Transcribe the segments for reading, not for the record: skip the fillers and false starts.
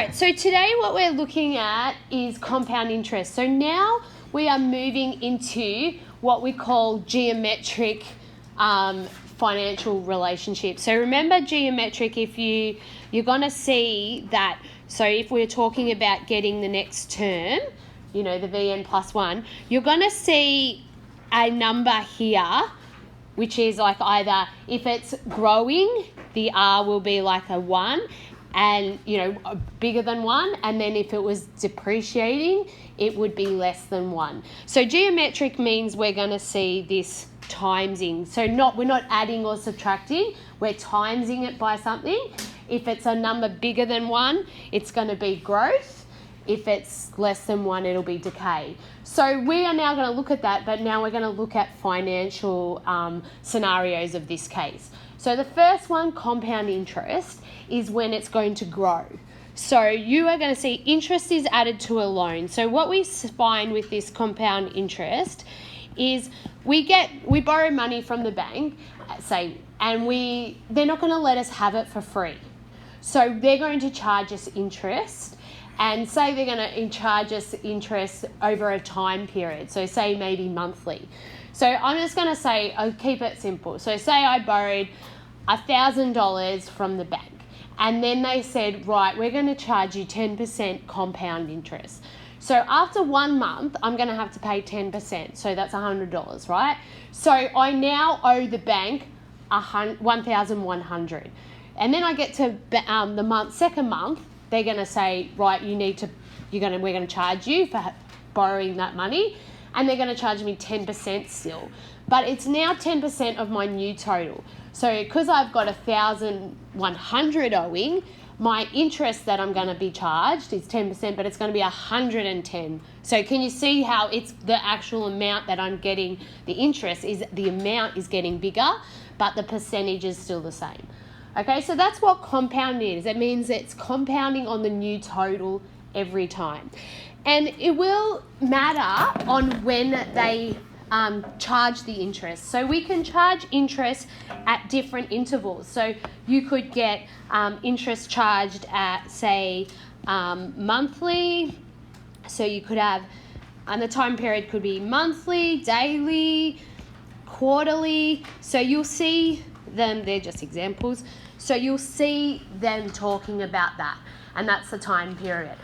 right, so today what we're looking at is compound interest. So now we are moving into what we call geometric financial relationships. So remember geometric, if you're going to see that, so if we're talking about getting the next term, you know, the Vn plus 1, you're going to see a number here, which is like either if it's growing, the R will be like a 1, and, you know, bigger than 1, and then if it was depreciating, it would be less than 1. So geometric means we're going to see this timesing. So we're not adding or subtracting, we're timesing it by something. If it's a number bigger than 1, it's going to be growth. If it's less than 1, it'll be decay. So we are now going to look at that, but now we're going to look at financial scenarios of this case. So the first one, compound interest, is when it's going to grow. So you are going to see interest is added to a loan. So what we find with this compound interest is we borrow money from the bank, say, and they're not going to let us have it for free. So they're going to charge us interest, and say they're going to charge us interest over a time period. So say maybe monthly. So I'm just going to say, I'll keep it simple. So say I borrowed $1,000 from the bank, and then they said, right, we're going to charge you 10% compound interest. So after 1 month, I'm going to have to pay 10%. So that's $100, right? So I now owe the bank $1,100. And then I get to the second month, they're going to say, right, we're going to charge you for borrowing that money, and they're going to charge me 10% still. But it's now 10% of my new total. So because I've got $1,100 owing, my interest that I'm going to be charged is 10%, but it's going to be 110. So can you see how it's the actual amount that I'm getting, the interest is, the amount is getting bigger, but the percentage is still the same. Okay, so that's what compound is. It means it's compounding on the new total every time. And it will matter on when they charge the interest. So we can charge interest at different intervals. So you could get interest charged at, say, monthly. So you could have, and the time period could be monthly, daily, quarterly. So you'll see them, they're just examples. So you'll see them talking about that, and that's the time period.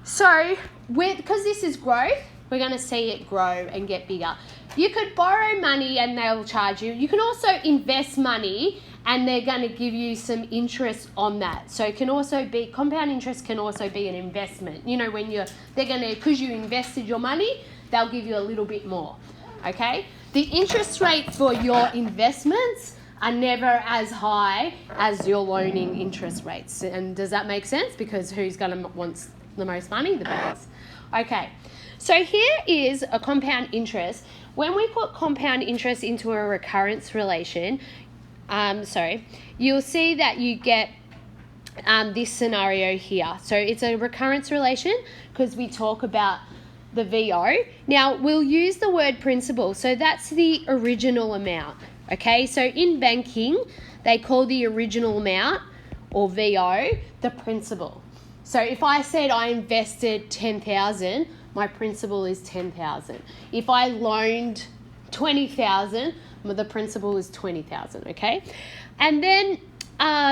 So because this is growth, we're going to see it grow and get bigger. You could borrow money and they'll charge you. You can also invest money and they're going to give you some interest on that. So it can also be, compound interest can also be an investment. You know, when because you invested your money, they'll give you a little bit more, okay? The interest rate for your investments are never as high as your loaning interest rates. And does that make sense? Because who's going to want the most money? The banks. Okay, so here is a compound interest. When we put compound interest into a recurrence relation, you'll see that you get this scenario here. So it's a recurrence relation because we talk about the VO. Now, we'll use the word principal. So that's the original amount. Okay, so in banking, they call the original amount, or VO, the principal. So if I said I invested $10,000, my principal is $10,000. If I loaned $20,000, the principal is $20,000, okay? And then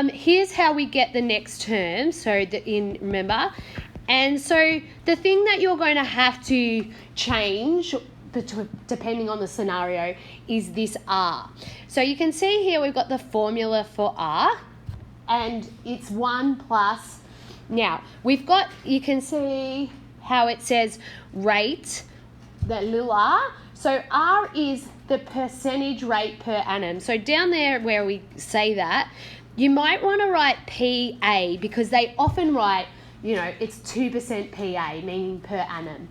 here's how we get the next term, remember? And so the thing that you're going to have to change depending on the scenario is this R. So you can see here we've got the formula for R, and it's 1 plus. Now you can see how it says rate, the little r. So R is the percentage rate per annum. So down there where we say that, you might want to write PA because they often write, you know, it's 2% PA, meaning per annum.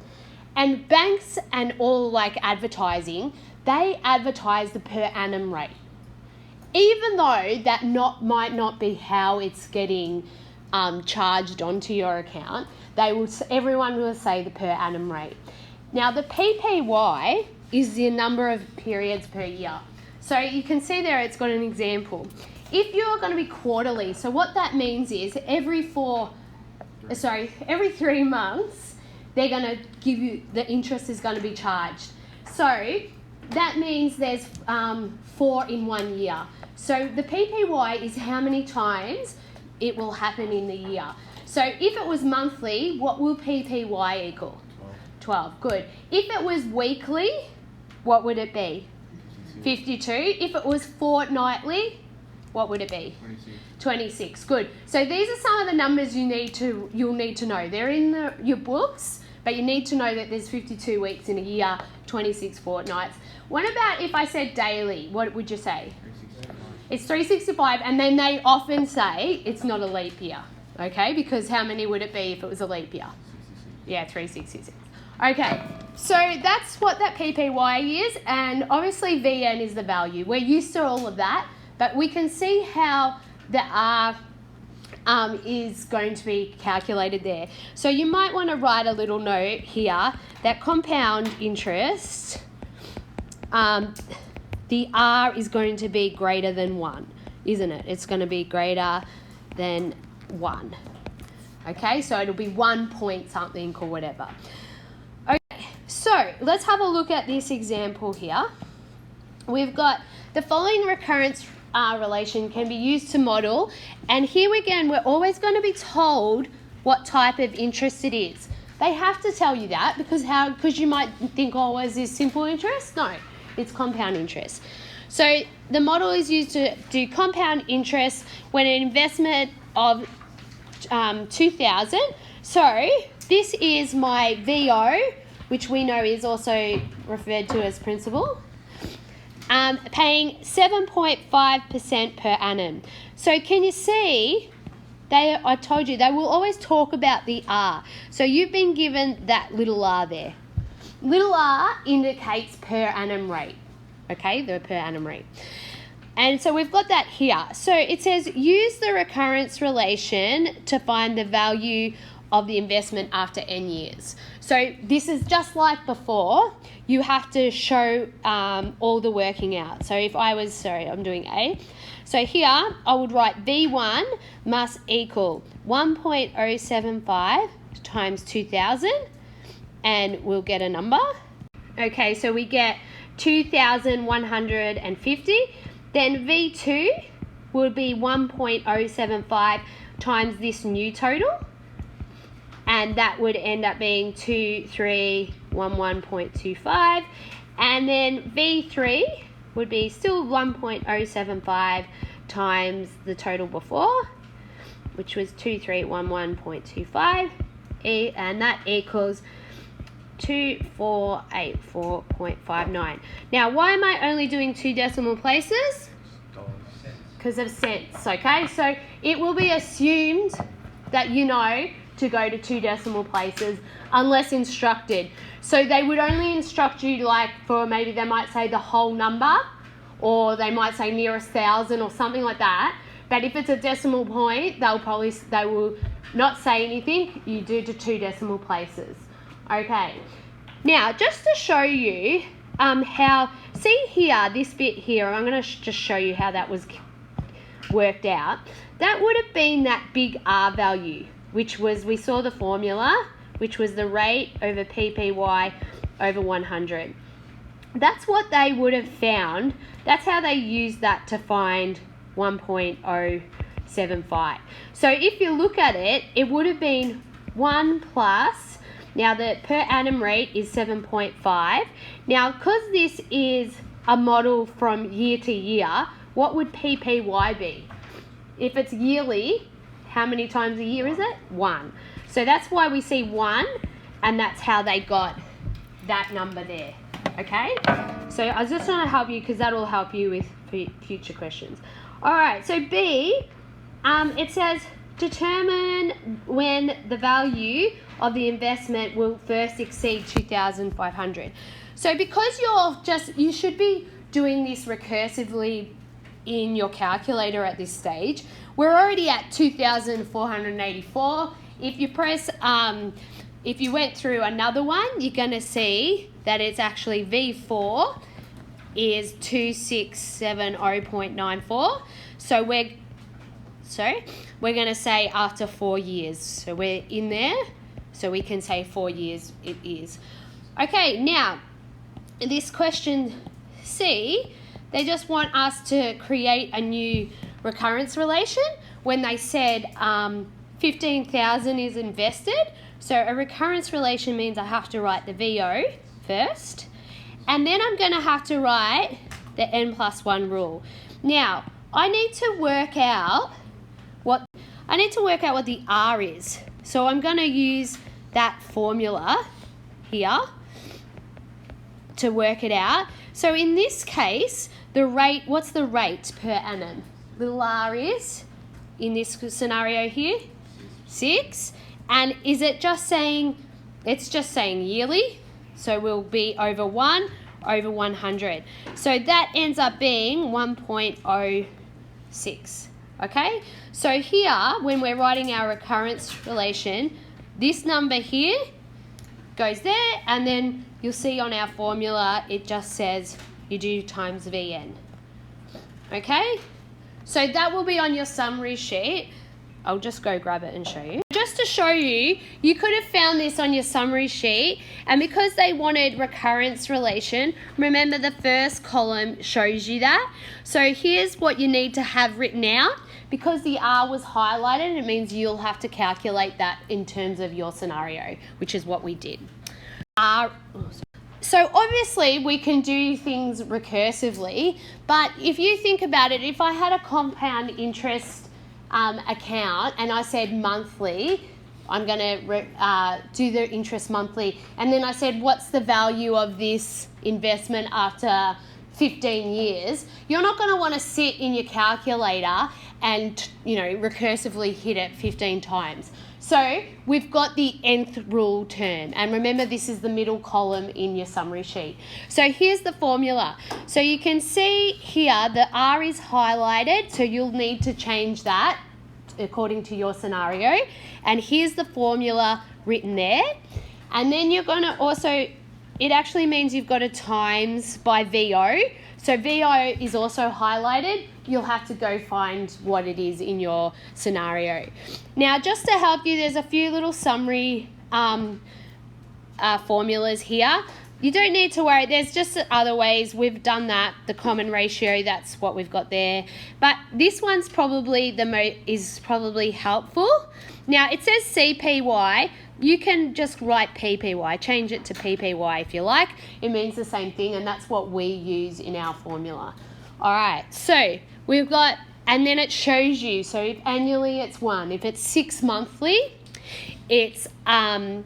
And banks and all like advertising, they advertise the per annum rate. Even though that might not be how it's getting charged onto your account, everyone will say the per annum rate. Now the PPY is the number of periods per year. So you can see there it's got an example. If you're going to be quarterly, so what that means is every 4 every 3 months, they're going to give you, the interest is going to be charged. So that means there's 4 in 1 year. So the PPY is how many times it will happen in the year. So if it was monthly, what will PPY equal? 12. Good. If it was weekly, what would it be? 52. If it was fortnightly, what would it be? 26. Good. So these are some of the numbers you'll need to know. They're in your books, but you need to know that there's 52 weeks in a year, 26 fortnights. What about if I said daily? What would you say? 365. It's 365, and then they often say it's not a leap year, okay? Because how many would it be if it was a leap year? 366. Yeah, 366. Okay, so that's what that PPY is, and obviously VN is the value. We're used to all of that, but we can see how the R is going to be calculated there. So you might want to write a little note here that compound interest, the R is going to be greater than 1, isn't it? It's going to be greater than 1. Okay, so it'll be 1 point something or whatever. Okay, so let's have a look at this example here. We've got the following recurrence relation can be used to model, and here again we're always going to be told what type of interest it is. They have to tell you that because you might think, oh, is this simple interest? No, it's compound interest. So the model is used to do compound interest when an investment of 2,000. So this is my VO, which we know is also referred to as principal. Paying 7.5% per annum. So can you see, I told you, they will always talk about the R. So you've been given that little r there. Little r indicates per annum rate, okay, the per annum rate. And so we've got that here. So it says use the recurrence relation to find the value of the investment after n years. So this is just like before. You have to show all the working out. So if I was, I'm doing A. So here I would write V1 must equal 1.075 times 2,000, and we'll get a number. Okay, so we get 2,150. Then V2 would be 1.075 times this new total, and that would end up being 2311.25. And then V3 would be still 1.075 times the total before, which was 2311.25, and that equals 2484.59. Now, why am I only doing 2 decimal places? Because of cents, okay? So it will be assumed that you know to go to 2 decimal places unless instructed. So they would only instruct you like for maybe they might say the whole number, or they might say nearest 1,000 or something like that. But if it's a decimal point, they will not say anything. You do to 2 decimal places. Okay. Now, just to show you how, see here, this bit here, I'm going to just show you how that was worked out. That would have been that big R value, which was, we saw the formula, which was the rate over PPY over 100. That's what they would have found. That's how they used that to find 1.075. So if you look at it, it would have been 1 plus, now the per annum rate is 7.5. Now, because this is a model from year to year, what would PPY be? If it's yearly, how many times a year is it? 1. So that's why we see 1, and that's how they got that number there. Okay? So I just want to help you because that will help you with future questions. All right, so B, it says determine when the value of the investment will first exceed 2,500. So because you should be doing this recursively in your calculator at this stage. We're already at 2,484. If you press, if you went through another one, you're going to see that it's actually V4 is 2670.94. So we're going to say after 4 years. So we're in there, so we can say 4 years it is. Okay, now, this question C, they just want us to create a new recurrence relation when they said 15,000 is invested. So a recurrence relation means I have to write the VO first, and then I'm going to have to write the n+1 rule. Now, I need to work out what the R is. So I'm going to use that formula here to work it out. So in this case, the rate, what's the rate per annum? Little r is, in this scenario here, 6. And is it just saying, it's just saying yearly, so we'll be over 1 over 100. So that ends up being 1.06, okay? So here, when we're writing our recurrence relation, this number here goes there, and then you'll see on our formula, it just says you do times Vn, okay? So that will be on your summary sheet. I'll just go grab it and show you. Just to show you, you could have found this on your summary sheet, and because they wanted recurrence relation, remember the first column shows you that. So here's what you need to have written out. Because the R was highlighted, it means you'll have to calculate that in terms of your scenario, which is what we did. So obviously we can do things recursively, but if you think about it, if I had a compound interest account and I said monthly, I'm going to do the interest monthly, and then I said what's the value of this investment after 15 years, you're not going to want to sit in your calculator and, recursively hit it 15 times. So we've got the nth rule term, and remember this is the middle column in your summary sheet. So here's the formula. So you can see here the R is highlighted, so you'll need to change that according to your scenario. And here's the formula written there. And then you're going to also, it actually means you've got to times by VO. So VO is also highlighted. You'll have to go find what it is in your scenario. Now, just to help you, there's a few little summary formulas here. You don't need to worry. There's just other ways. We've done that. The common ratio, that's what we've got there. But this one's probably is probably helpful. Now, it says CPY. You can just write PPY, change it to PPY if you like. It means the same thing, and that's what we use in our formula. All right, so we've got, and then it shows you, so if annually it's 1, if it's 6 monthly, it's 2.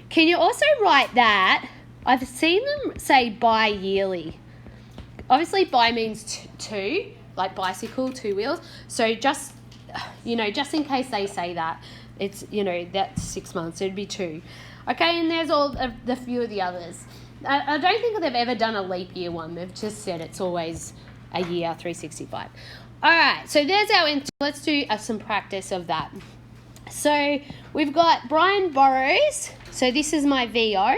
Can you also write that? I've seen them say bi-yearly. Obviously, bi means 2, like bicycle, 2 wheels. So just, just in case they say that, it's, that's 6 months, it'd be 2. Okay, and there's all of the few of the others. I don't think they've ever done a leap year one. They've just said it's always a year, 365. All right, so there's our, let's do some practice of that. So we've got Brian borrows, so this is my VO,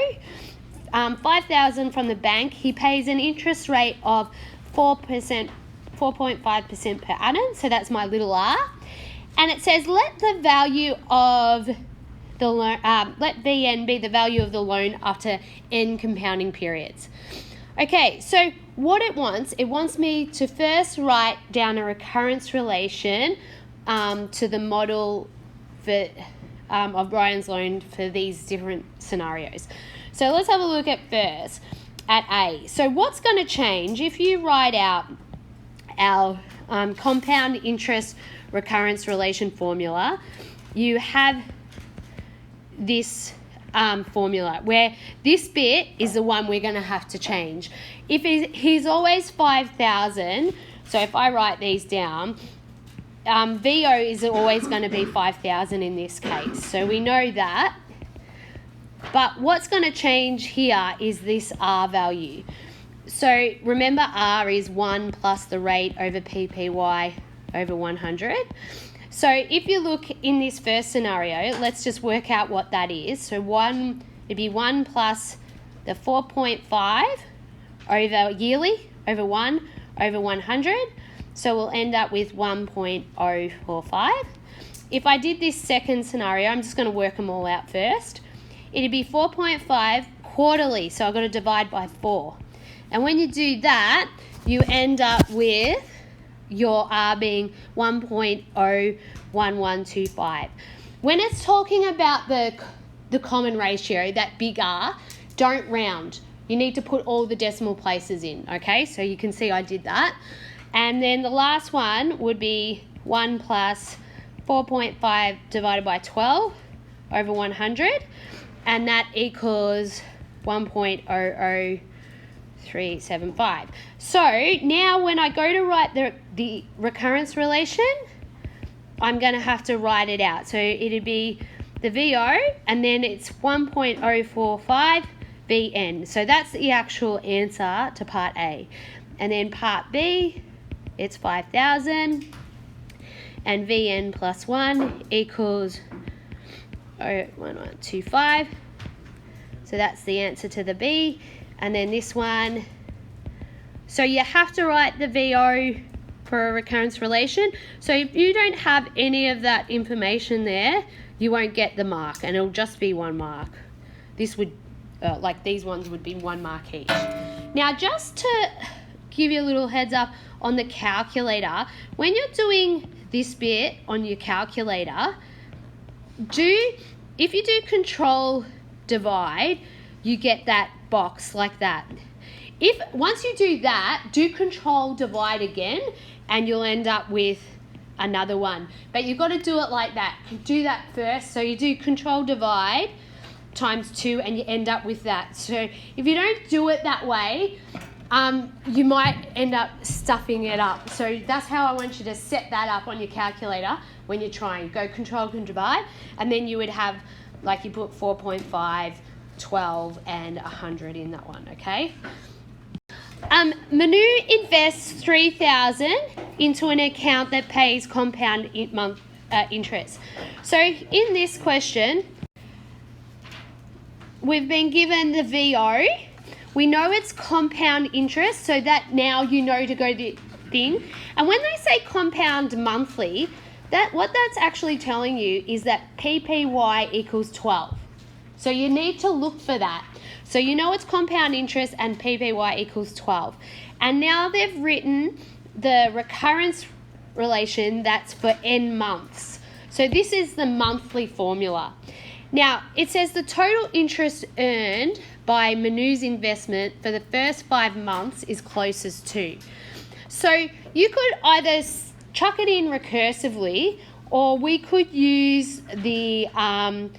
5,000 from the bank. He pays an interest rate of 4.5% per annum, so that's my little r. And it says let the value of the loan, let Vn be the value of the loan after n compounding periods. Okay, so what it wants me to first write down a recurrence relation to the model for of Brian's loan for these different scenarios. So let's have a look at first at A. So what's going to change if you write out our compound interest recurrence relation formula? You have this formula where this bit is the one we're going to have to change. If he's always 5,000, so if I write these down, VO is always going to be 5,000 in this case, so we know that. But what's going to change here is this R value. So remember, R is 1 plus the rate over PPY over 100. So if you look in this first scenario, let's just work out what that is. So it'd be 1 plus the 4.5 over yearly over 1 over 100. So we'll end up with 1.045. if I did this second scenario, I'm just going to work them all out first. It'd be 4.5 quarterly, so I've got to divide by 4. And when you do that, you end up with your R being 1.01125. When it's talking about the common ratio, that big R, don't round. You need to put all the decimal places in, okay? So you can see I did that. And then the last one would be 1 plus 4.5 divided by 12 over 100. And that equals 1.00375. So now when I go to write the recurrence relation, I'm going to have to write it out. So it'd be the VO, and then it's 1.045 VN. So that's the actual answer to part A. And then part B, it's 5,000, and VN plus 1 equals 0.1125. So that's the answer to the B. And then this one, so you have to write the VO for a recurrence relation. So if you don't have any of that information there, you won't get the mark, and it'll just be 1 mark. This would, like these ones would be 1 mark each. Now, just to give you a little heads up on the calculator, when you're doing this bit on your calculator, if you do control divide, you get that box like that. Once you do that, do control divide again, and you'll end up with another one. But you've got to do it like that. Do that first. So you do control divide times 2, and you end up with that. So if you don't do it that way, you might end up stuffing it up. So that's how I want you to set that up on your calculator when you're trying. Go control and divide, and then you would have, like, you put 4.5, 12, and 100 in that one, okay? Manu invests 3,000 into an account that pays compound interest. So in this question, we've been given the VO. We know it's compound interest, so that now you know to go to the thing. And when they say compound monthly, what that's actually telling you is that PPY equals 12. So you need to look for that. So you know it's compound interest and PPY equals 12. And now they've written the recurrence relation that's for N months. So this is the monthly formula. Now, it says the total interest earned by Manu's investment for the first 5 months is closest to. So you could either chuck it in recursively, or we could use the nth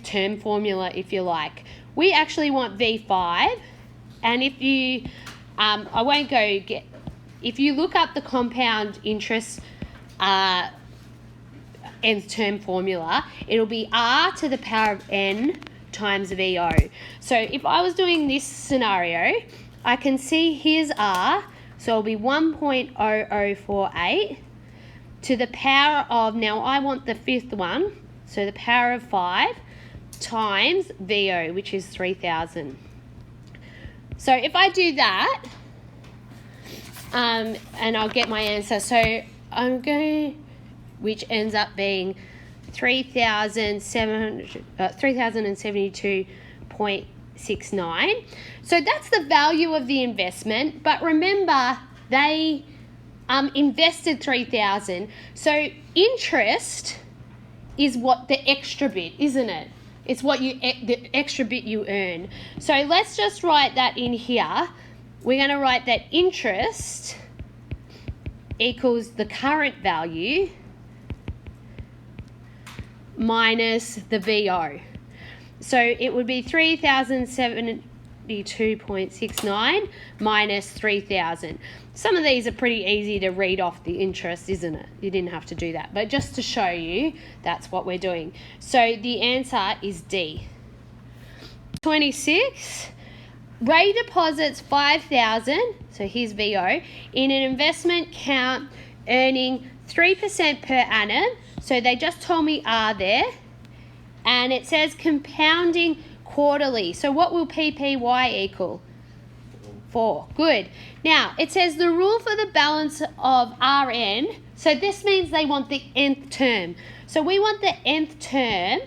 term formula if you like. We actually want V5, and if you, if you look up the compound interest nth term formula, it'll be R to the power of N times VO. So if I was doing this scenario, I can see here's R, so it'll be 1.0048 to the power of, now I want the 5th one, so the power of 5 times VO, which is 3,000. So if I do that, and I'll get my answer. So I'm going, which ends up being 3,072.69. So that's the value of the investment. But remember, they invested 3,000. So interest is what the extra bit, isn't it? It's what the extra bit you earn. So let's just write that in here. We're going to write that interest equals the current value minus the VO. So it would be 3,072.69 minus 3,000. Some of these are pretty easy to read off the interest, isn't it? You didn't have to do that. But just to show you, that's what we're doing. So the answer is D. 26. Ray deposits 5,000, so here's VO, in an investment account earning 3% per annum. So they just told me R there. And it says compounding quarterly. So what will PPY equal? 4. Good. Now, it says the rule for the balance of RN So this means they want the nth term. So we want the nth term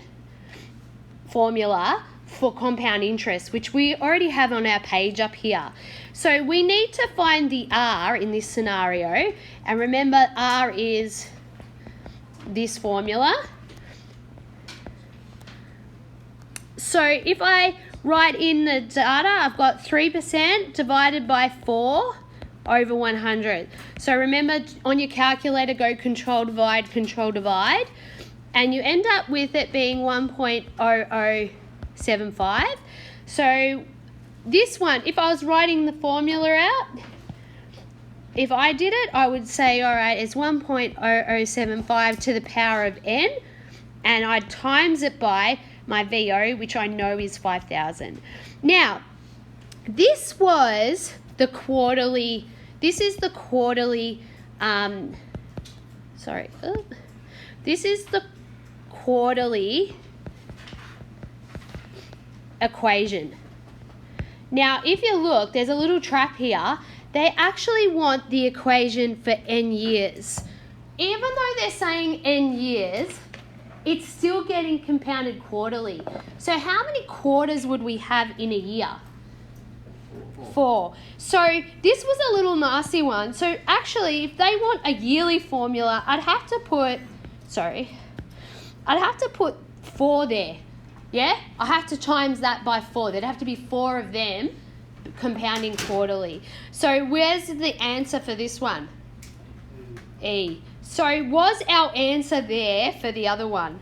formula for compound interest, which we already have on our page up here. So we need to find the R in this scenario. And remember, R is this formula. So if I write in the data, I've got 3% divided by 4 over 100. So remember, on your calculator, go control, divide, and you end up with it being 1.0075. So this one, if I was writing the formula out, if I did it, I would say, all right, it's 1.0075 to the power of n, and I'd times it by my VO, which I know is 5,000. Now, this is the quarterly equation. Now, if you look, there's a little trap here. They actually want the equation for n years. Even though they're saying n years, it's still getting compounded quarterly. So how many quarters would we have in a year? 4. So this was a little nasty one. So actually, if they want a yearly formula, I'd have to put 4 there. Yeah? I have to times that by 4. There'd have to be 4 of them compounding quarterly. So where's the answer for this one? E. So was our answer there for the other one?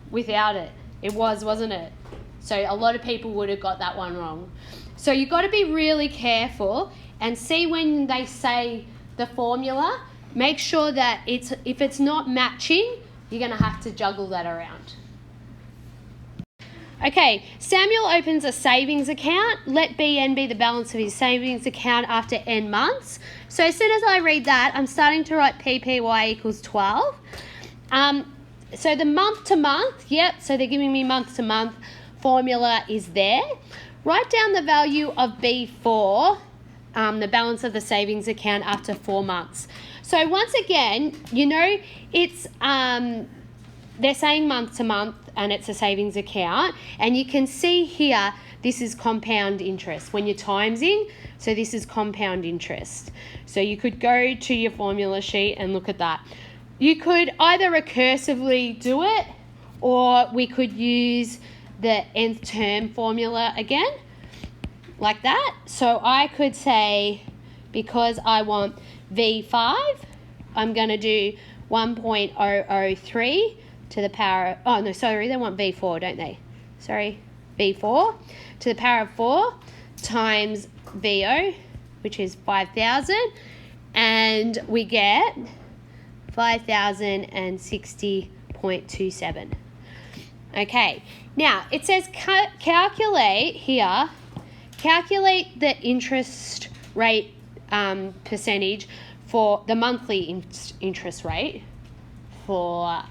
Without it. It was, wasn't it? So a lot of people would have got that one wrong. So you've got to be really careful and see when they say the formula, make sure that if it's not matching, you're going to have to juggle that around. Okay, Samuel opens a savings account. Let BN be the balance of his savings account after n months. So as soon as I read that, I'm starting to write PPY equals 12. So the month to month, yep, so they're giving me month to month formula is there. Write down the value of B4, the balance of the savings account after 4 months. So once again, you know, it's they're saying month to month and it's a savings account, and you can see here this is compound interest when you're timesing. So this is compound interest. So you could go to your formula sheet and look at that. You could either recursively do it, or we could use the nth term formula again, like that. So I could say, because I want V5, I'm going to do 1.003 to the power of, they want V4, don't they? V4 to the power of 4 times VO, which is 5,000, and we get 5,060.27. Okay, now it says calculate the interest rate percentage for the monthly interest rate for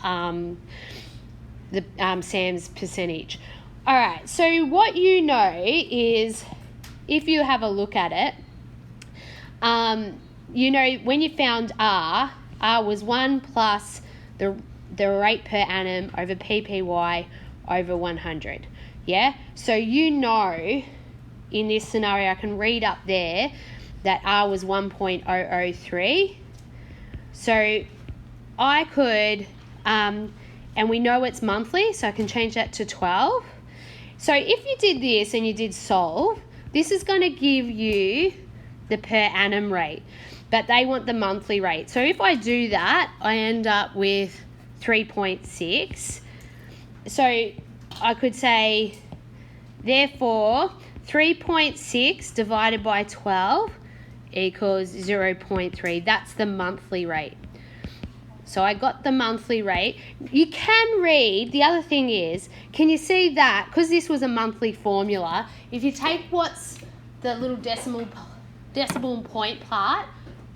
Sam's percentage. All right, so what you know is, if you have a look at it, you know when you found R was 1 plus the rate per annum over PPY over 100. Yeah, so you know in this scenario, I can read up there that R was 1.003. So I could, and we know it's monthly, so I can change that to 12. So if you did this and you did solve, this is going to give you the per annum rate, but they want the monthly rate. So if I do that, I end up with 3.6. So I could say, therefore, 3.6 divided by 12 equals 0.3. That's the monthly rate. So I got the monthly rate. You can read, the other thing is, can you see that, because this was a monthly formula, if you take what's the little decimal point part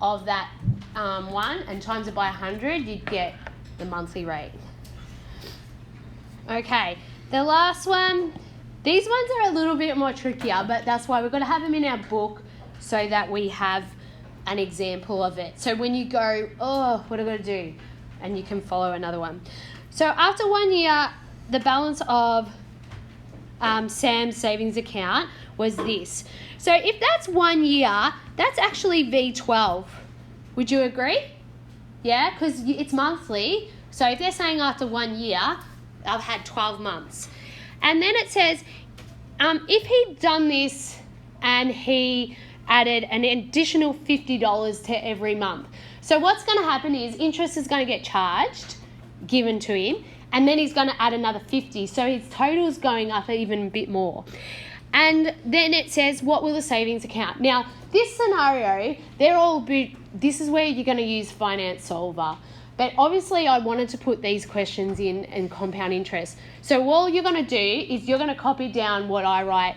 of that one and times it by 100, you'd get the monthly rate. Okay, the last one, these ones are a little bit more trickier, but that's why we've got to have them in our book so that we have an example of it. So when you go, oh, what am I going to do? And you can follow another one. So after 1 year, the balance of Sam's savings account was this. So if that's 1 year, that's actually V12. Would you agree? Yeah, because it's monthly. So if they're saying after 1 year, I've had 12 months. And then it says, if he'd done this and he added an additional $50 to every month. So what's going to happen is interest is going to get charged, given to him, and then he's going to add another 50. So his total is going up even a bit more. And then it says, what will the savings account? Now, this scenario, this is where you're going to use Finance Solver. But obviously, I wanted to put these questions in compound interest. So all you're going to do is you're going to copy down what I write,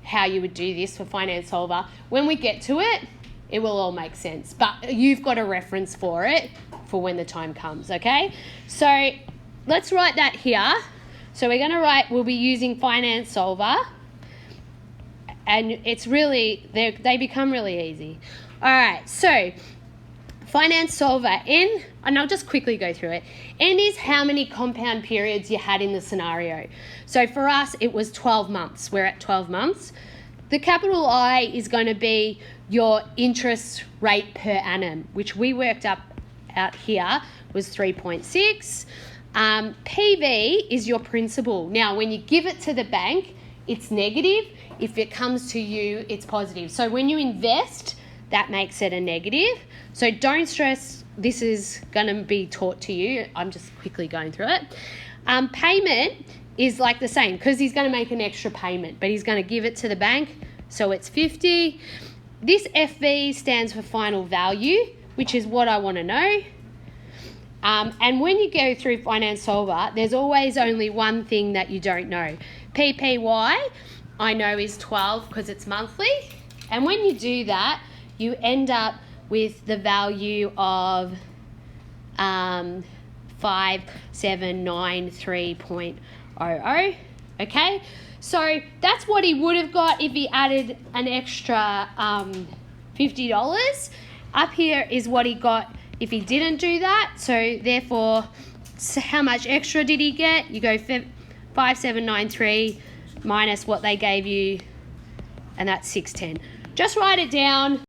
how you would do this for Finance Solver. When we get to it, it will all make sense. But you've got a reference for it for when the time comes, okay? So let's write that here. So we're going to write, we'll be using Finance Solver. And it's really, they become really easy. All right, so Finance Solver, N, and I'll just quickly go through it. N is how many compound periods you had in the scenario. So for us, it was 12 months. We're at 12 months. The capital I is going to be your interest rate per annum, which we worked up out here was 3.6. PV is your principal. Now, when you give it to the bank, it's negative. If it comes to you, it's positive. So when you invest, that makes it a negative. So don't stress, this is going to be taught to you. I'm just quickly going through it. Payment is like the same because he's going to make an extra payment, but he's going to give it to the bank, so it's 50. This FV stands for final value, which is what I want to know. And when you go through Finance Solver, there's always only one thing that you don't know. PPY, I know is 12 because it's monthly. And when you do that, you end up with the value of 5793.00. Okay, so that's what he would have got if he added an extra $50. Up here is what he got if he didn't do that. So therefore, how much extra did he get? You go 5793 minus what they gave you, and that's 610. Just write it down.